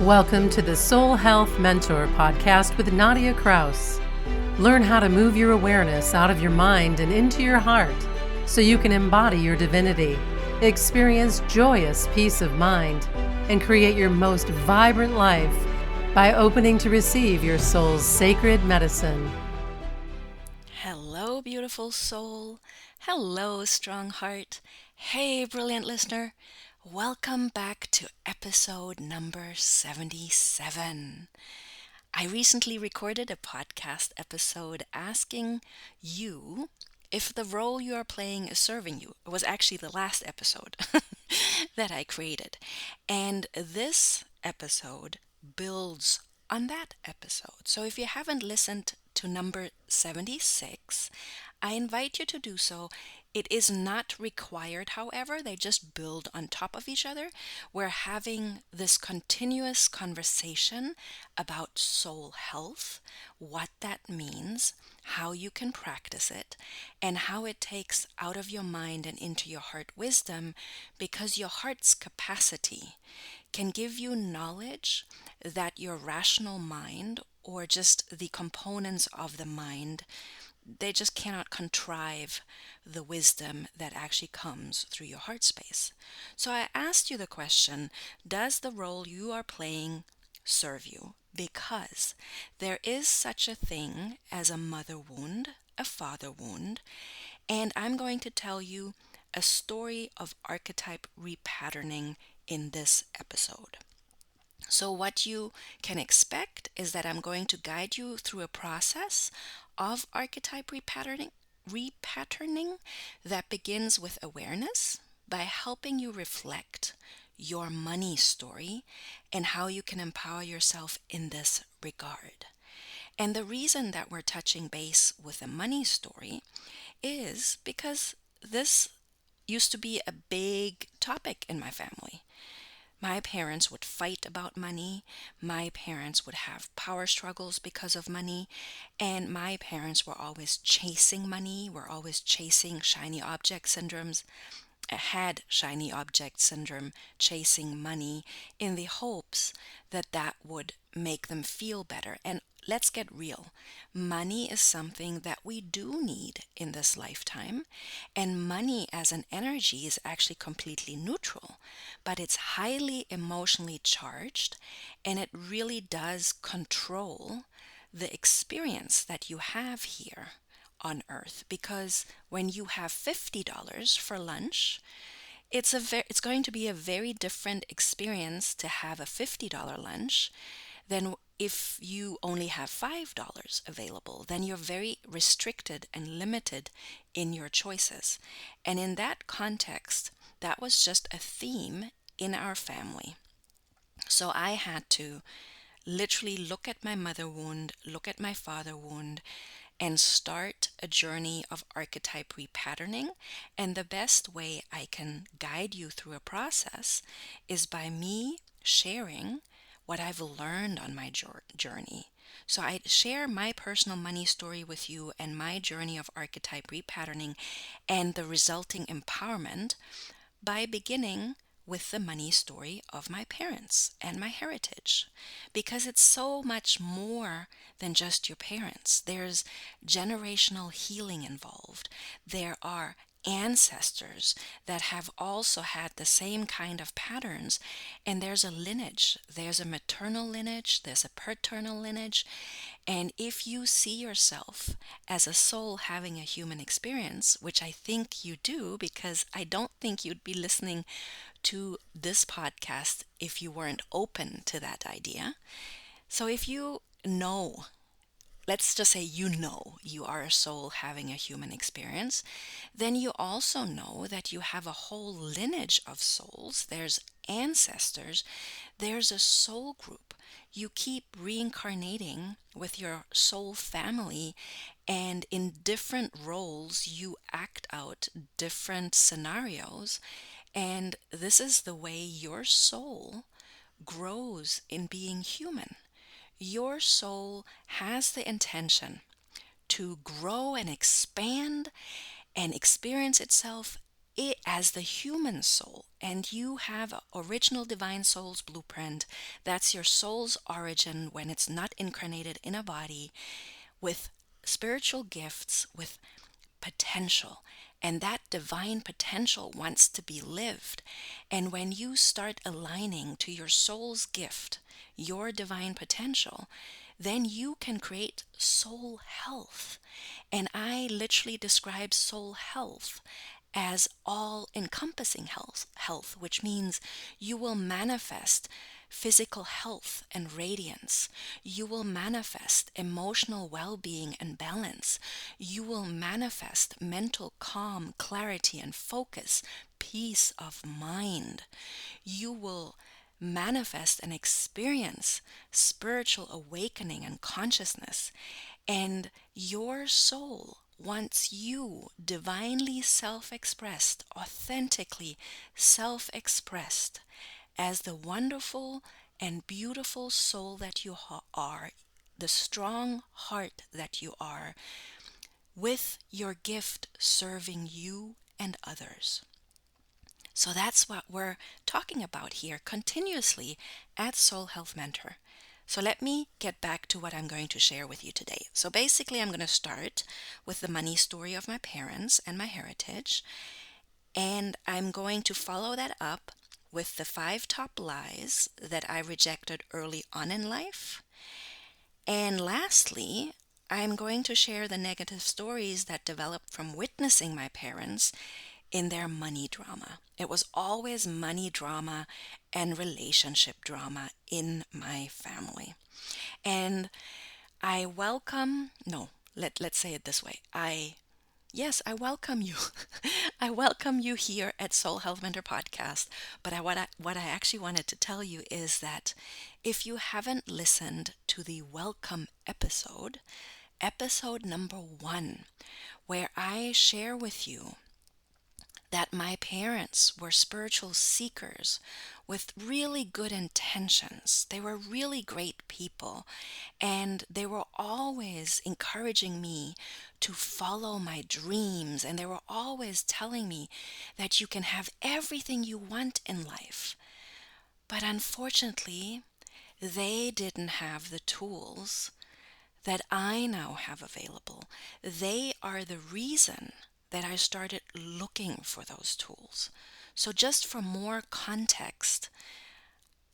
Welcome to the Soul Health Mentor podcast with Nadia Kraus. Learn how to move your awareness out of your mind and into your heart so you can embody your divinity, experience joyous peace of mind, and create your most vibrant life by opening to receive your soul's sacred medicine. Hello, beautiful soul. Hello, strong heart. Hey, brilliant listener. Welcome back to episode number 77. I recently recorded a podcast episode asking you if the role you are playing is serving you. It was actually the last episode that I created. And this episode builds on that episode. So if you haven't listened to number 76, I invite you to do so. It is not required, however, they just build on top of each other. We're having this continuous conversation about soul health, what that means, how you can practice it, and how it takes out of your mind and into your heart wisdom, because your heart's capacity can give you knowledge that your rational mind or just the components of the mind, they just cannot contrive the wisdom that actually comes through your heart space. So I asked you the question, does the role you are playing serve you? Because there is such a thing as a mother wound, a father wound, and I'm going to tell you a story of archetype repatterning in this episode. So, what you can expect is that I'm going to guide you through a process of archetype repatterning that begins with awareness by helping you reflect your money story and how you can empower yourself in this regard. And the reason that we're touching base with the money story is because this used to be a big topic in my family. My parents would fight about money. My parents would have power struggles because of money. And my parents were always chasing money, were always chasing shiny object syndromes, had shiny object syndrome, chasing money in the hopes that that would make them feel better. And let's get real. Money is something that we do need in this lifetime, and money as an energy is actually completely neutral, but it's highly emotionally charged, and it really does control the experience that you have here on earth, because when you have $50 for lunch, it's going to be a very different experience to have a $50 lunch than if you only have $5 available. Then you're very restricted and limited in your choices. And in that context, that was just a theme in our family. So I had to literally look at my mother wound, look at my father wound, and start a journey of archetype repatterning. And the best way I can guide you through a process is by me sharing what I've learned on my journey. So I share my personal money story with you and my journey of archetype repatterning and the resulting empowerment by beginning with the money story of my parents and my heritage, because it's so much more than just your parents. There's generational healing involved. There are ancestors that have also had the same kind of patterns, and there's a lineage. There's a maternal lineage, there's a paternal lineage, and if you see yourself as a soul having a human experience, which I think you do, because I don't think you'd be listening to this podcast if you weren't open to that idea. So if you know, let's just say you are a soul having a human experience, then you also know that you have a whole lineage of souls. There's ancestors, there's a soul group. You keep reincarnating with your soul family, and in different roles, you act out different scenarios. And this is the way your soul grows in being human. Your soul has the intention to grow and expand and experience itself as the human soul, and you have a original divine soul's blueprint. That's your soul's origin when it's not incarnated in a body, with spiritual gifts, with potential. And that divine potential wants to be lived. And when you start aligning to your soul's gift, your divine potential, then you can create soul health. And I literally describe soul health as all encompassing health, which means you will manifest physical health and radiance. You will manifest emotional well-being and balance. You will manifest mental calm, clarity and focus, peace of mind. You will manifest and experience spiritual awakening and consciousness. And your soul wants you divinely self-expressed, authentically self-expressed, as the wonderful and beautiful soul that you are, the strong heart that you are, with your gift serving you and others. So that's what we're talking about here continuously at Soul Health Mentor. So let me get back to what I'm going to share with you today. So basically, I'm going to start with the money story of my parents and my heritage. And I'm going to follow that up with the 5 top lies that I rejected early on in life. And lastly, I'm going to share the negative stories that developed from witnessing my parents in their money drama. It was always money drama and relationship drama in my family. And I welcome, no, let's say it this way. Yes, I welcome you. I welcome you here at Soul Health Mentor Podcast. But what I actually wanted to tell you is that if you haven't listened to the welcome episode, episode number 1, where I share with you that my parents were spiritual seekers with really good intentions. They were really great people, and they were always encouraging me to follow my dreams, and they were always telling me that you can have everything you want in life. But unfortunately, they didn't have the tools that I now have available. They are the reason that I started looking for those tools. So just for more context,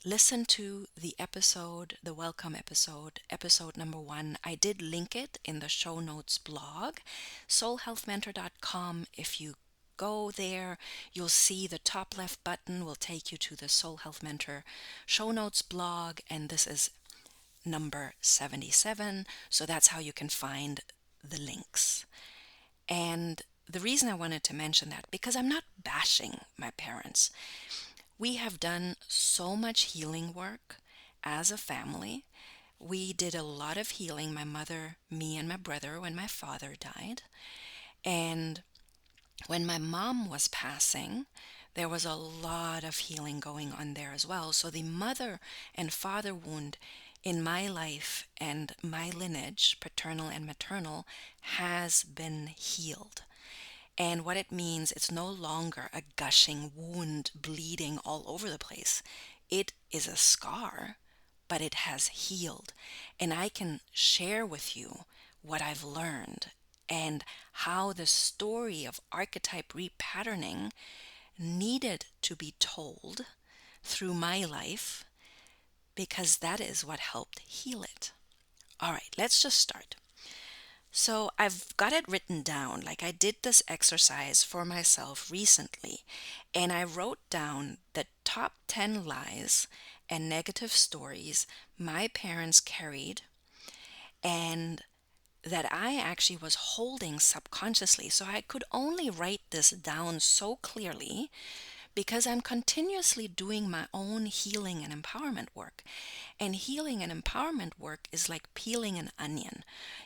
listen to the episode, the welcome episode, episode number 1. I did link it in the show notes blog, soulhealthmentor.com. If you go there, you'll see the top left button will take you to the Soul Health Mentor show notes blog, and this is number 77. So that's how you can find the links. And the reason I wanted to mention that, because I'm not bashing my parents. We have done so much healing work as a family. We did a lot of healing, my mother, me, and my brother, when my father died. And when my mom was passing, there was a lot of healing going on there as well. So the mother and father wound in my life and my lineage, paternal and maternal, has been healed. And what it means, it's no longer a gushing wound bleeding all over the place. It is a scar, but it has healed. And I can share with you what I've learned and how the story of archetype repatterning needed to be told through my life, because that is what helped heal it. All right, let's just start. So I've got it written down, like I did this exercise for myself recently, and I wrote down the top 10 lies and negative stories my parents carried and that I actually was holding subconsciously. So I could only write this down so clearly because I'm continuously doing my own healing and empowerment work. And healing and empowerment work is like peeling an onion.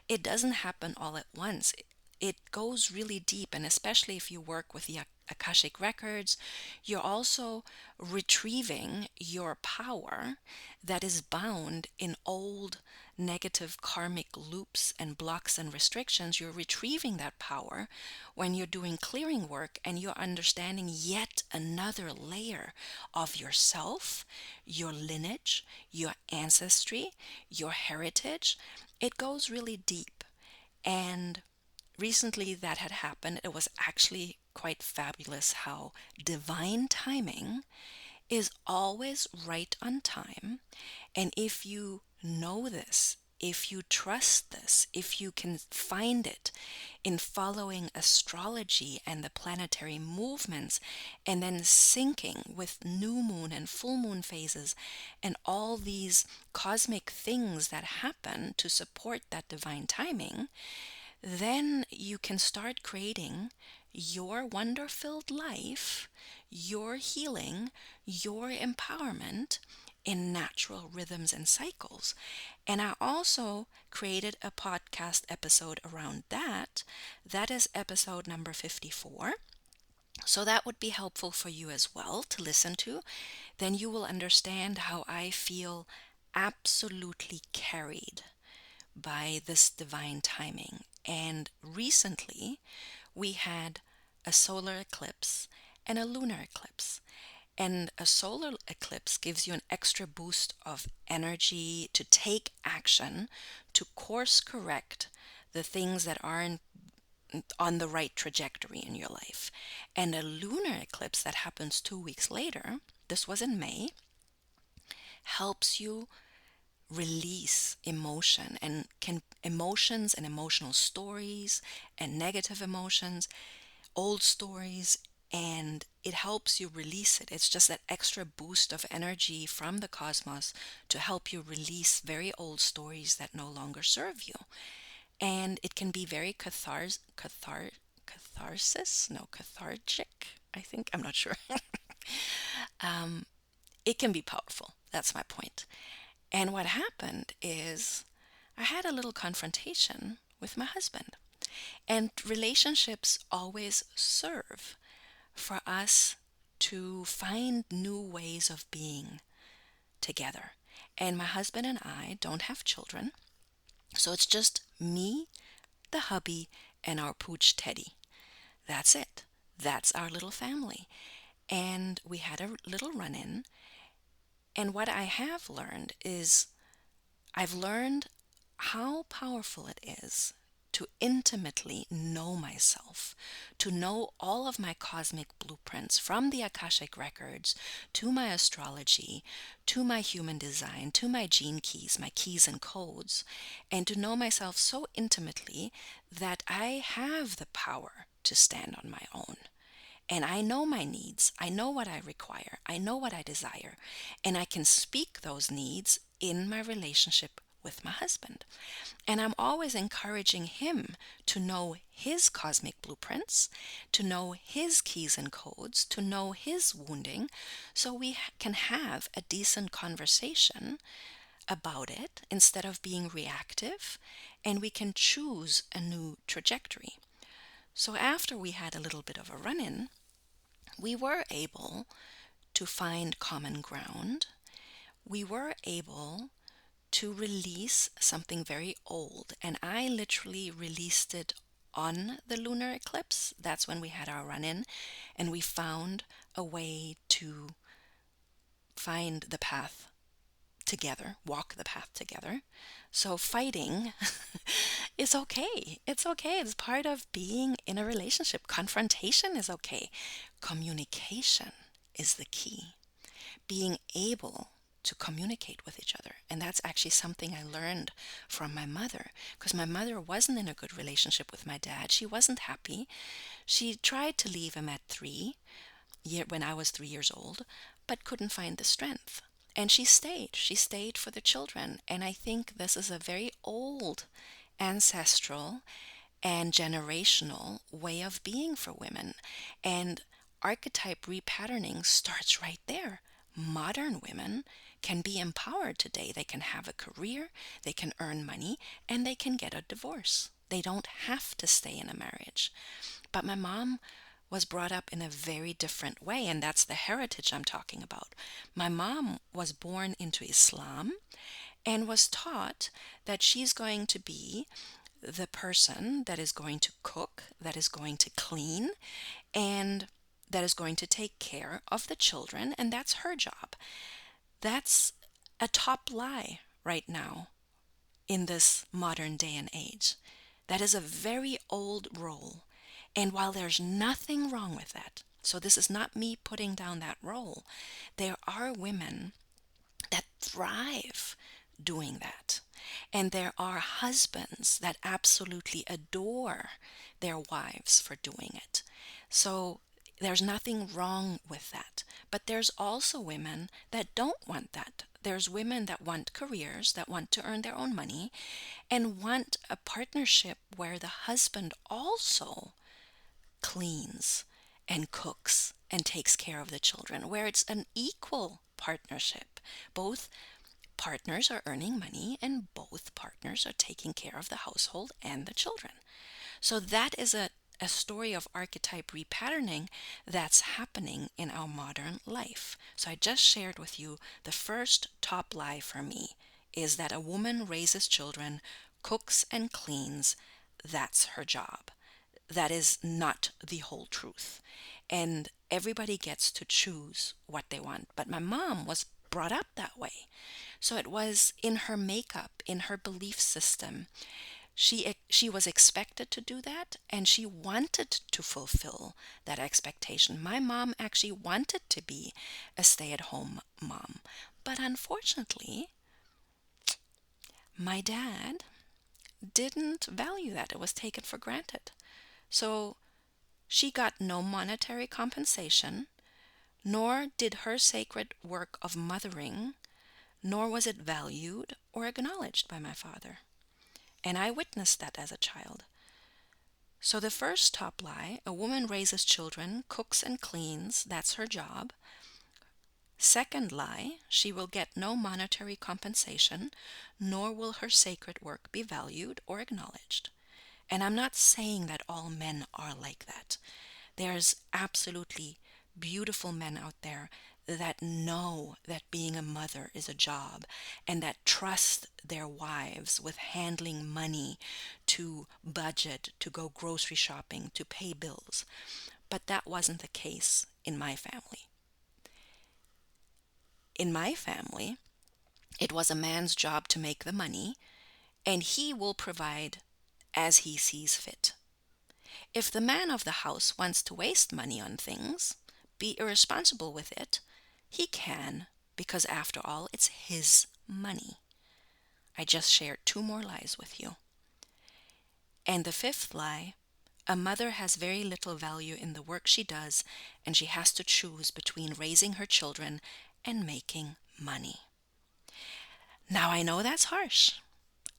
It doesn't happen all at once. it goes really deep, and especially if you work with the Akashic records, you're also retrieving your power that is bound in old negative karmic loops and blocks and restrictions. You're retrieving that power when you're doing clearing work, and you're understanding yet another layer of yourself, your lineage, your ancestry, your heritage. It goes really deep. And recently that had happened. It was actually quite fabulous how divine timing is always right on time. And if you know this, if you trust this, if you can find it in following astrology and the planetary movements, and then syncing with new moon and full moon phases and all these cosmic things that happen to support that divine timing, then you can start creating your wonder filled life, your healing, your empowerment in natural rhythms and cycles. And I also created a podcast episode around that. That is episode number 54. So that would be helpful for you as well to listen to. Then you will understand how I feel absolutely carried by this divine timing. And recently, we had a solar eclipse and a lunar eclipse. And a solar eclipse gives you an extra boost of energy to take action, to course correct the things that aren't on the right trajectory in your life. And a lunar eclipse that happens 2 weeks later, this was in May, helps you release emotion, and can emotions and emotional stories and negative emotions, old stories, and it helps you release it. It's just that extra boost of energy from the cosmos to help you release very old stories that no longer serve you. And it can be very cathartic, I think. I'm not sure. It can be powerful. That's my point. And what happened is I had a little confrontation with my husband. And relationships always serve for us to find new ways of being together. And my husband and I don't have children, so it's just me, the hubby, and our pooch Teddy. That's it. That's our little family. And we had a little run in. And what I have learned is I've learned how powerful it is to intimately know myself, to know all of my cosmic blueprints from the Akashic records to my astrology, to my human design, to my gene keys, my keys and codes, and to know myself so intimately that I have the power to stand on my own. And I know my needs. I know what I require. I know what I desire. And I can speak those needs in my relationship with my husband. And I'm always encouraging him to know his cosmic blueprints, to know his keys and codes, to know his wounding, so we can have a decent conversation about it instead of being reactive, and we can choose a new trajectory. So after we had a little bit of a run-in, we were able to find common ground. We were able to release something very old, and I literally released it on the lunar eclipse. That's when we had our run-in, and we found a way to find the path together, walk the path together. So fighting is okay. It's okay. It's part of being in a relationship. Confrontation is okay. Communication is the key. Being able to communicate with each other. And that's actually something I learned from my mother, because my mother wasn't in a good relationship with my dad. She wasn't happy. She tried to leave him at when I was 3 years old, but couldn't find the strength. And she stayed. She stayed for the children. And I think this is a very old, ancestral, and generational way of being for women. And archetype repatterning starts right there. Modern women can be empowered today. They can have a career, they can earn money, and they can get a divorce. They don't have to stay in a marriage. But my mom was brought up in a very different way, and that's the heritage I'm talking about. My mom was born into Islam and was taught that she's going to be the person that is going to cook, that is going to clean, and that is going to take care of the children, and that's her job. That's a top lie right now in this modern day and age. That is a very old role. And while there's nothing wrong with that, so this is not me putting down that role, there are women that thrive doing that. And there are husbands that absolutely adore their wives for doing it. So there's nothing wrong with that. But there's also women that don't want that. There's women that want careers, that want to earn their own money, and want a partnership where the husband also cleans and cooks and takes care of the children, where it's an equal partnership. Both partners are earning money and both partners are taking care of the household and the children. So that is a story of archetype repatterning that's happening in our modern life. So I just shared with you the first top lie for me is that a woman raises children, cooks and cleans. That's her job. That is not the whole truth. And everybody gets to choose what they want. But my mom was brought up that way. So it was in her makeup, in her belief system. She was expected to do that, and she wanted to fulfill that expectation. My mom actually wanted to be a stay-at-home mom. But unfortunately, my dad didn't value that. It was taken for granted. So she got no monetary compensation, nor did her sacred work of mothering, nor was it valued or acknowledged by my father. And I witnessed that as a child. So the first top lie, a woman raises children, cooks and cleans, that's her job. Second lie, she will get no monetary compensation, nor will her sacred work be valued or acknowledged. And I'm not saying that all men are like that. There's absolutely beautiful men out there that know that being a mother is a job and that trust their wives with handling money to budget, to go grocery shopping, to pay bills. But that wasn't the case in my family. In my family, it was a man's job to make the money, and he will provide as he sees fit. If the man of the house wants to waste money on things, be irresponsible with it, he can, because after all, it's his money. I just shared 2 more lies with you. And the 5th lie, a mother has very little value in the work she does, and she has to choose between raising her children and making money. Now I know that's harsh.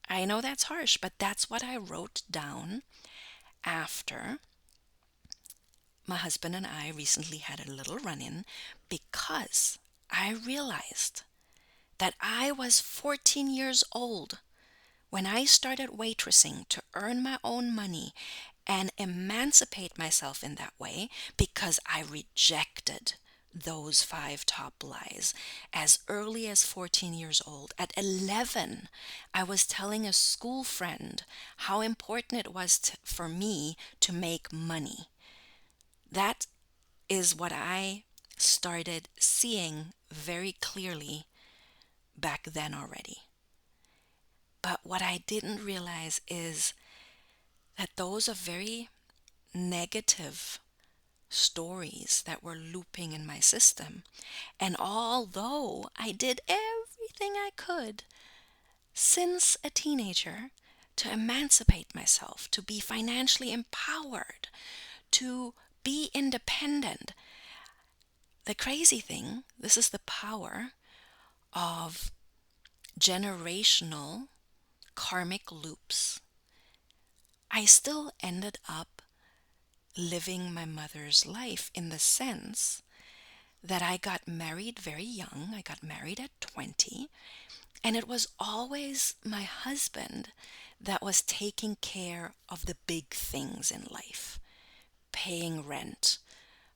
But that's what I wrote down after my husband and I recently had a little run-in, because I realized that I was 14 years old when I started waitressing to earn my own money and emancipate myself in that way, because I rejected those 5 top lies as early as 14 years old. At 11, I was telling a school friend how important it was for me to make money. That is what I started seeing very clearly back then already. But what I didn't realize is that those are very negative stories that were looping in my system. And although I did everything I could since a teenager to emancipate myself, to be financially empowered, to be independent, the crazy thing, this is the power of generational karmic loops. I still ended up living my mother's life, in the sense that I got married very young. I got married at 20, and it was always my husband that was taking care of the big things in life: paying rent,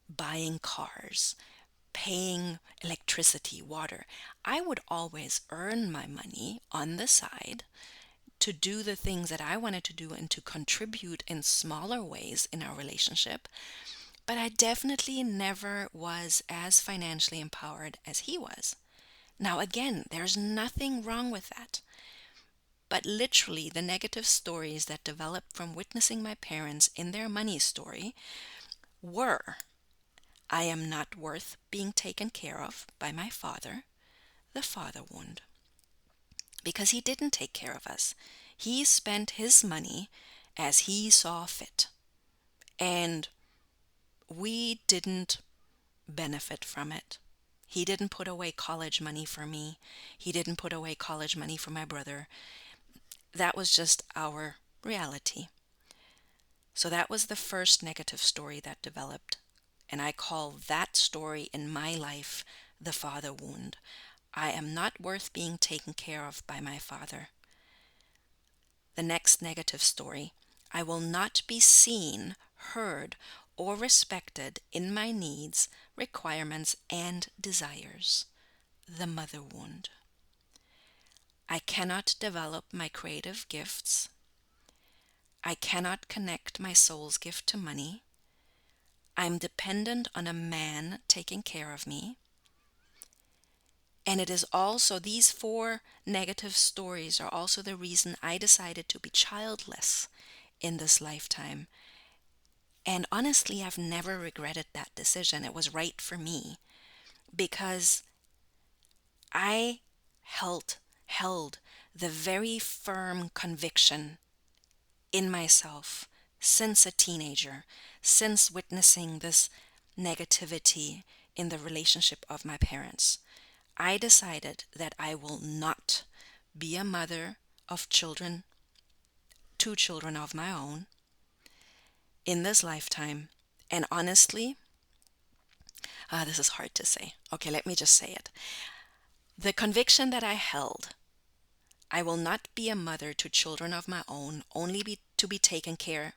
buying cars, paying electricity, water. I would always earn my money on the side to do the things that I wanted to do and to contribute in smaller ways in our relationship. But I definitely never was as financially empowered as he was. Now, again, there's nothing wrong with that. But literally, the negative stories that developed from witnessing my parents in their money story were: I am not worth being taken care of by my father, the father wound, because he didn't take care of us. He spent his money as he saw fit, and we didn't benefit from it. He didn't put away college money for me. He didn't put away college money for my brother. That was just our reality. So that was the first negative story that developed. And I call that story in my life the father wound. I am not worth being taken care of by my father. The next negative story: I will not be seen, heard, or respected in my needs, requirements, and desires. The mother wound. I cannot develop my creative gifts. I cannot connect my soul's gift to money. I'm dependent on a man taking care of me. And it is also, these four negative stories are also the reason I decided to be childless in this lifetime. And honestly, I've never regretted that decision. It was right for me, because I held the very firm conviction in myself since a teenager, since witnessing this negativity in the relationship of my parents. I decided that I will not be a mother of children, two children of my own, in this lifetime. And honestly, this is hard to say. Okay, let me just say it. The conviction that I held: I will not be a mother to children of my own, to be taken care,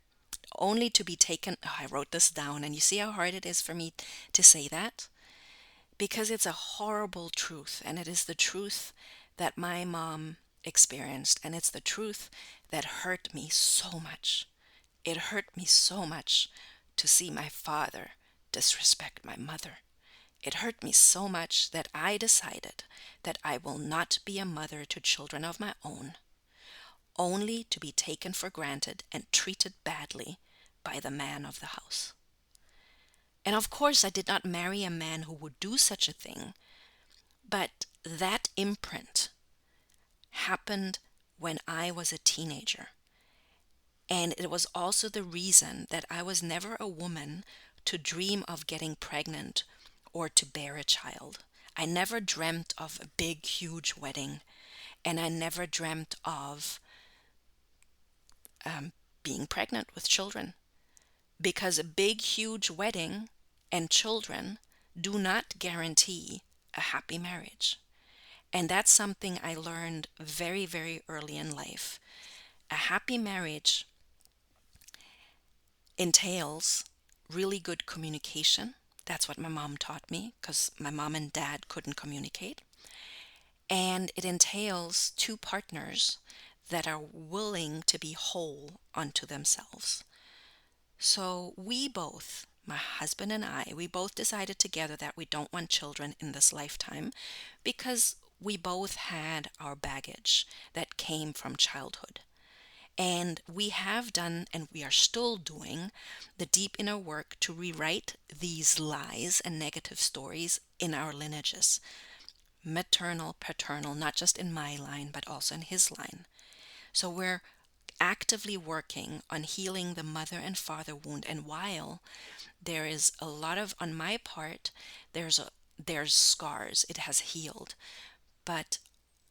only to be taken. Oh, I wrote this down, and you see how hard it is for me to say that? Because it's a horrible truth, and it is the truth that my mom experienced, and it's the truth that hurt me so much. It hurt me so much to see my father disrespect my mother. It hurt me so much that I decided that I will not be a mother to children of my own, only to be taken for granted and treated badly by the man of the house. And of course, I did not marry a man who would do such a thing, but that imprint happened when I was a teenager. And it was also the reason that I was never a woman to dream of getting pregnant or to bear a child. I never dreamt of a big, huge wedding, and I never dreamt of being pregnant with children, because a big, huge wedding and children do not guarantee a happy marriage. And that's something I learned very, very early in life. A happy marriage entails really good communication. That's what my mom taught me, because my mom and dad couldn't communicate. And it entails two partners that are willing to be whole unto themselves. So we both, my husband and I, we both decided together that we don't want children in this lifetime, because we both had our baggage that came from childhood. And we have done, and we are still doing, the deep inner work to rewrite these lies and negative stories in our lineages: maternal, paternal, not just in my line, but also in his line. So we're actively working on healing the mother and father wound. And while there is a lot of, on my part, there's scars, it has healed. But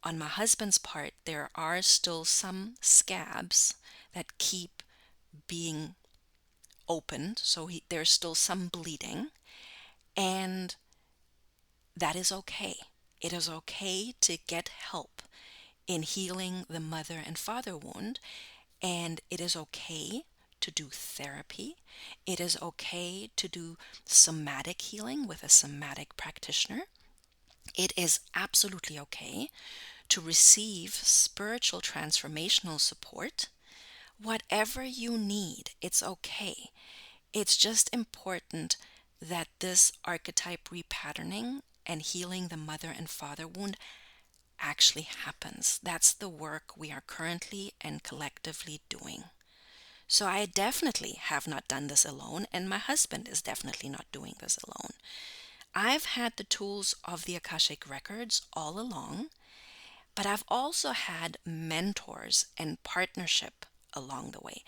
on my husband's part, there are still some scabs that keep being opened. So there's still some bleeding. And that is okay. It is okay to get help in healing the mother and father wound, and it is okay to do therapy. It is okay to do somatic healing with a somatic practitioner. It is absolutely okay to receive spiritual transformational support. Whatever you need, it's okay. It's just important that this archetype repatterning and healing the mother and father wound actually happens. That's the work we are currently and collectively doing. So I definitely have not done this alone, and my husband is definitely not doing this alone. I've had the tools of the Akashic Records all along, but I've also had mentors and partnership along the way.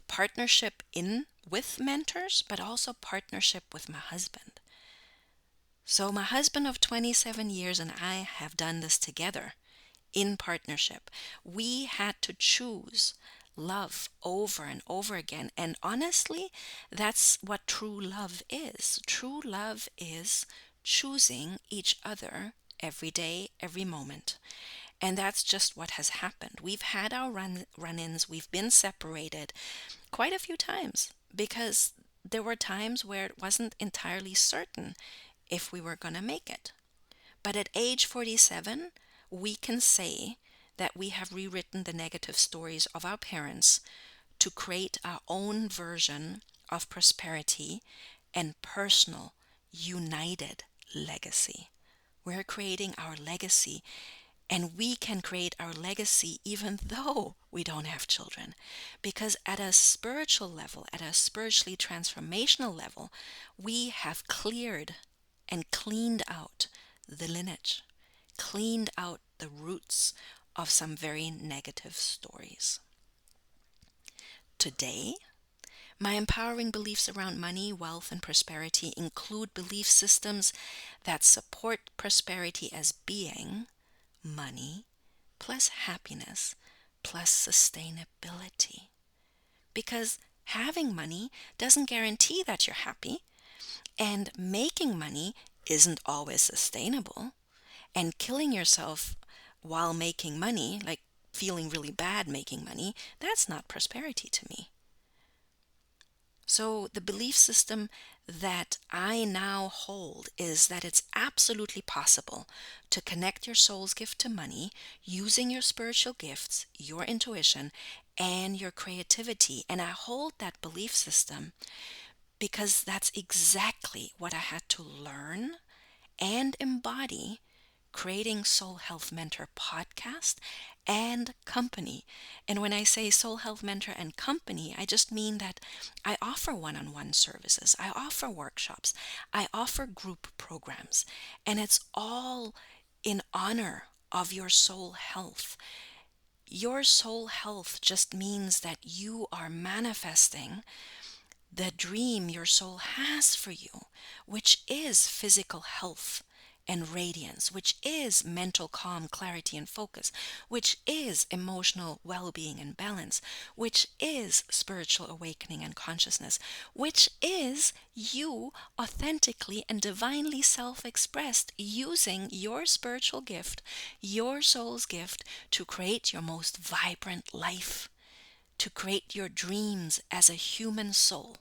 Partnership in with mentors, but also partnership with my husband. So my husband of 27 years and I have done this together in partnership. We had to choose love over and over again. And honestly, that's what true love is. True love is choosing each other every day, every moment. And that's just what has happened. We've had our run-ins, we've been separated quite a few times because there were times where it wasn't entirely certain if we were going to make it. But at age 47, we can say that we have rewritten the negative stories of our parents to create our own version of prosperity and personal, united legacy. We're creating our legacy, and we can create our legacy even though we don't have children. Because at a spiritual level, at a spiritually transformational level, we have cleared and cleaned out the lineage, cleaned out the roots of some very negative stories. Today, my empowering beliefs around money, wealth, and prosperity include belief systems that support prosperity as being money plus happiness plus sustainability. Because having money doesn't guarantee that you're happy, and making money isn't always sustainable. And killing yourself while making money, like feeling really bad making money, that's not prosperity to me. So the belief system that I now hold is that it's absolutely possible to connect your soul's gift to money using your spiritual gifts, your intuition, and your creativity. And I hold that belief system because that's exactly what I had to learn and embody creating Soul Health Mentor podcast and company. And when I say Soul Health Mentor and company, I just mean that I offer one-on-one services, I offer workshops, I offer group programs, and it's all in honor of your soul health. Your soul health just means that you are manifesting the dream your soul has for you, which is physical health and radiance, which is mental calm, clarity, and focus, which is emotional well being and balance, which is spiritual awakening and consciousness, which is you authentically and divinely self expressed using your spiritual gift, your soul's gift, to create your most vibrant life, to create your dreams as a human soul.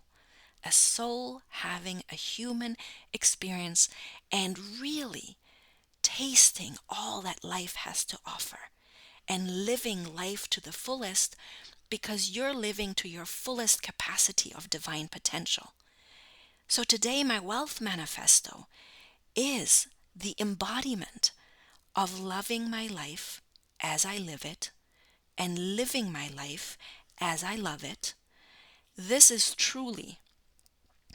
A soul having a human experience and really tasting all that life has to offer and living life to the fullest because you're living to your fullest capacity of divine potential. So today, my wealth manifesto is the embodiment of loving my life as I live it and living my life as I love it. This is truly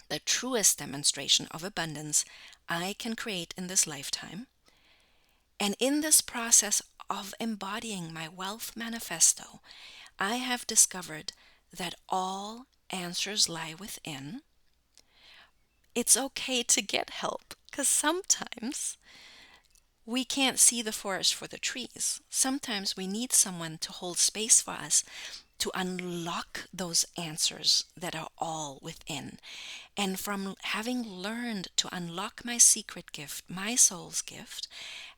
the truest demonstration of abundance I can create in this lifetime. And in this process of embodying my wealth manifesto, I have discovered that all answers lie within. It's okay to get help because sometimes we can't see the forest for the trees. Sometimes we need someone to hold space for us to unlock those answers that are all within. And from having learned to unlock my secret gift, my soul's gift,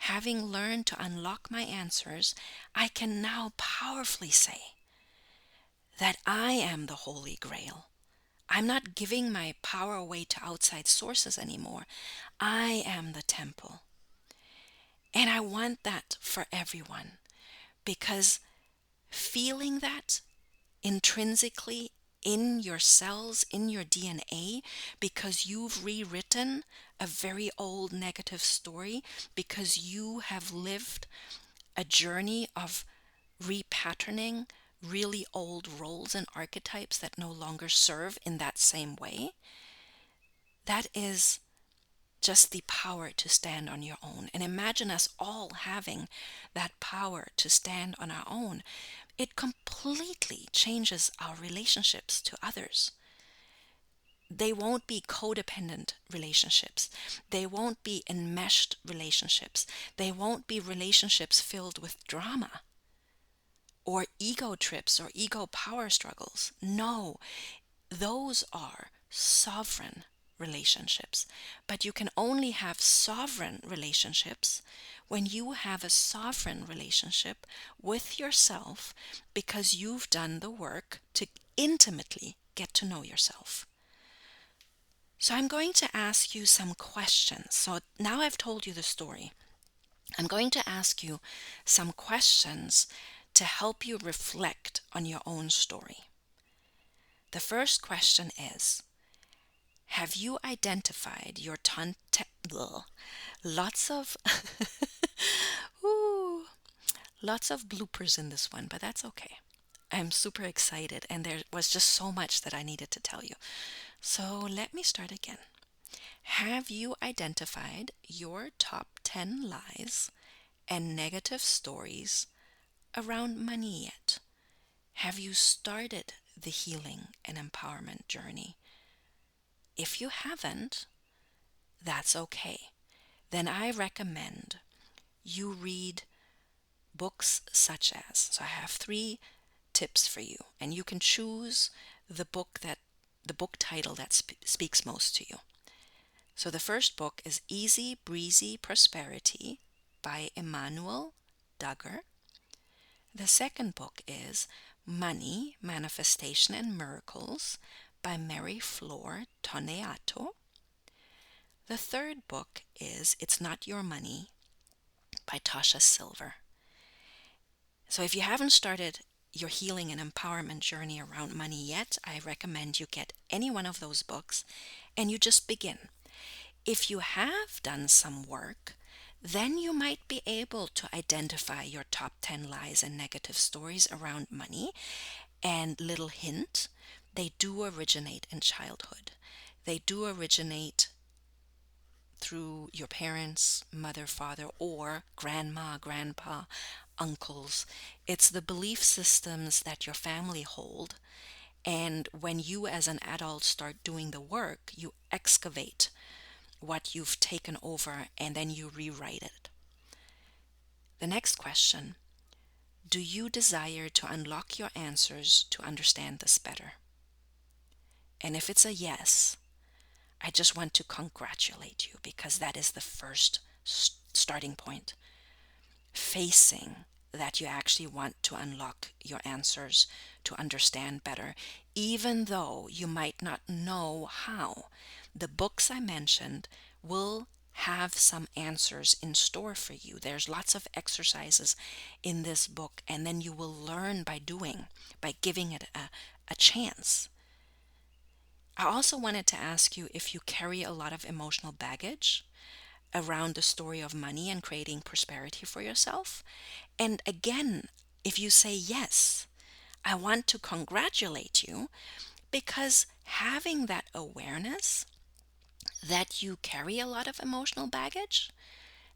having learned to unlock my answers, I can now powerfully say that I am the Holy Grail. I'm not giving my power away to outside sources anymore. I am the temple. And I want that for everyone, because feeling that intrinsically in your cells, in your DNA, because you've rewritten a very old negative story, because you have lived a journey of repatterning really old roles and archetypes that no longer serve in that same way. That is just the power to stand on your own. And imagine us all having that power to stand on our own. It completely changes our relationships to others. They won't be codependent relationships. They won't be enmeshed relationships. They won't be relationships filled with drama or ego trips or ego power struggles. No, those are sovereign relationships. But you can only have sovereign relationships when you have a sovereign relationship with yourself, because you've done the work to intimately get to know yourself. So I'm going to ask you some questions. So now I've told you the story. I'm going to ask you some questions to help you reflect on your own story. The first question is, have you identified your lots of ooh, lots of bloopers in this one, but that's okay. I'm super excited, and there was just so much that I needed to tell you. So let me start again. Have you identified your top 10 lies and negative stories around money yet? Have you started the healing and empowerment journey? If you haven't, that's okay. Then I recommend you read books such as, so I have 3 tips for you, and you can choose the book title that speaks most to you. So the first book is Easy Breezy Prosperity by Emmanuel Duggar. The second book is Money, Manifestation and Miracles by Mary Flor Toneato. The third book is It's Not Your Money by Tasha Silver. So if you haven't started your healing and empowerment journey around money yet, I recommend you get any one of those books and you just begin. If you have done some work, then you might be able to identify your top 10 lies and negative stories around money. And little hint, they do originate in childhood. They do originate through your parents, mother, father, or grandma, grandpa, uncles. It's the belief systems that your family hold. And when you as an adult start doing the work, you excavate what you've taken over and then you rewrite it. The next question, do you desire to unlock your answers to understand this better? And if it's a yes, I just want to congratulate you, because that is the first starting point. Facing that you actually want to unlock your answers to understand better, even though you might not know how. The books I mentioned will have some answers in store for you. There's lots of exercises in this book, and then you will learn by doing, by giving it a chance. I also wanted to ask you if you carry a lot of emotional baggage around the story of money and creating prosperity for yourself. And again, if you say yes, I want to congratulate you, because having that awareness that you carry a lot of emotional baggage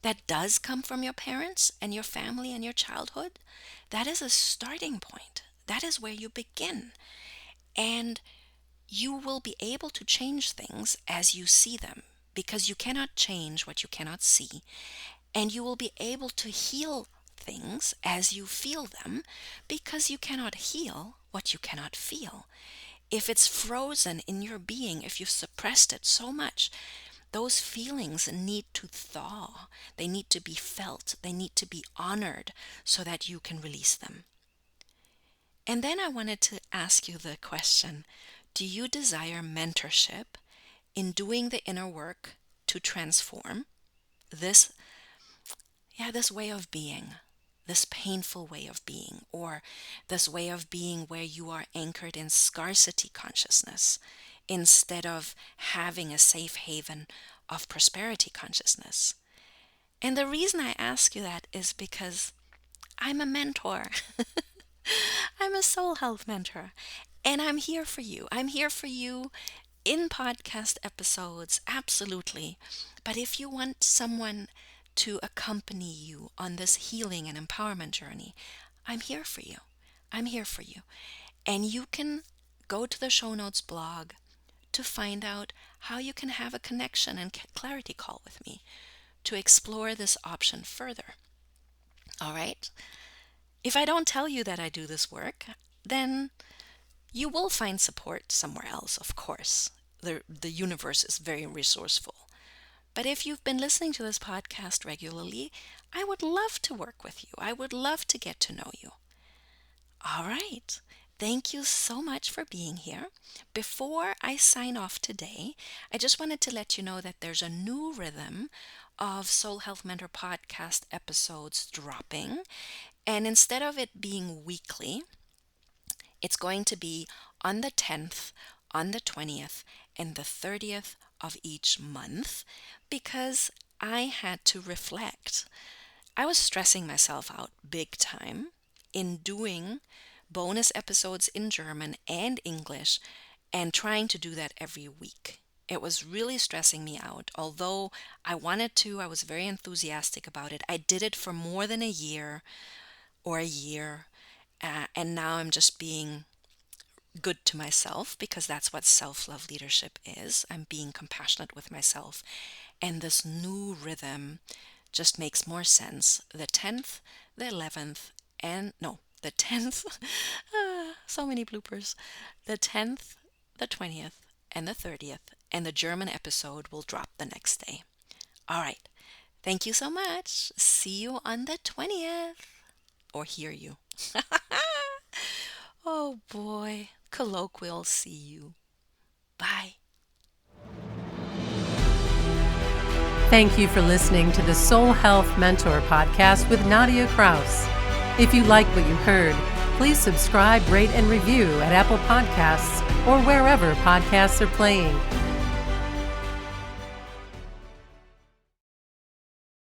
that does come from your parents and your family and your childhood, that is a starting point. That is where you begin. And you will be able to change things as you see them, because you cannot change what you cannot see. And you will be able to heal things as you feel them because you cannot heal what you cannot feel. If it's frozen in your being, if you've suppressed it so much, those feelings need to thaw. They need to be felt. They need to be honored so that you can release them. And then I wanted to ask you the question, do you desire mentorship in doing the inner work to transform this way of being, this painful way of being, or this way of being where you are anchored in scarcity consciousness instead of having a safe haven of prosperity consciousness? And the reason I ask you that is because I'm a mentor. I'm a soul health mentor, and I'm here for you. I'm here for you in podcast episodes, absolutely. But if you want someone to accompany you on this healing and empowerment journey, I'm here for you. I'm here for you. And you can go to the show notes blog to find out how you can have a connection and clarity call with me to explore this option further. All right? If I don't tell you that I do this work, then you will find support somewhere else, of course. The universe is very resourceful. But if you've been listening to this podcast regularly, I would love to work with you. I would love to get to know you. All right. Thank you so much for being here. Before I sign off today, I just wanted to let you know that there's a new rhythm of Soul Health Mentor podcast episodes dropping. And instead of it being weekly, it's going to be on the 10th, on the 20th, and the 30th of each month because I had to reflect. I was stressing myself out big time in doing bonus episodes in German and English and trying to do that every week. It was really stressing me out. Although I wanted to, I was very enthusiastic about it. I did it for more than a year, and now I'm just being good to myself because that's what self-love leadership is. I'm being compassionate with myself. And this new rhythm just makes more sense. The 10th, the 11th, the 10th, so many bloopers. The 10th, the 20th, and the 30th, and the German episode will drop the next day. All right. Thank you so much. See you on the 20th. Or hear you. Oh boy. Colloquial see you. Bye. Thank you for listening to the Soul Health Mentor podcast with Nadia Kraus. If you like what you heard, please subscribe, rate, and review at Apple Podcasts or wherever podcasts are playing.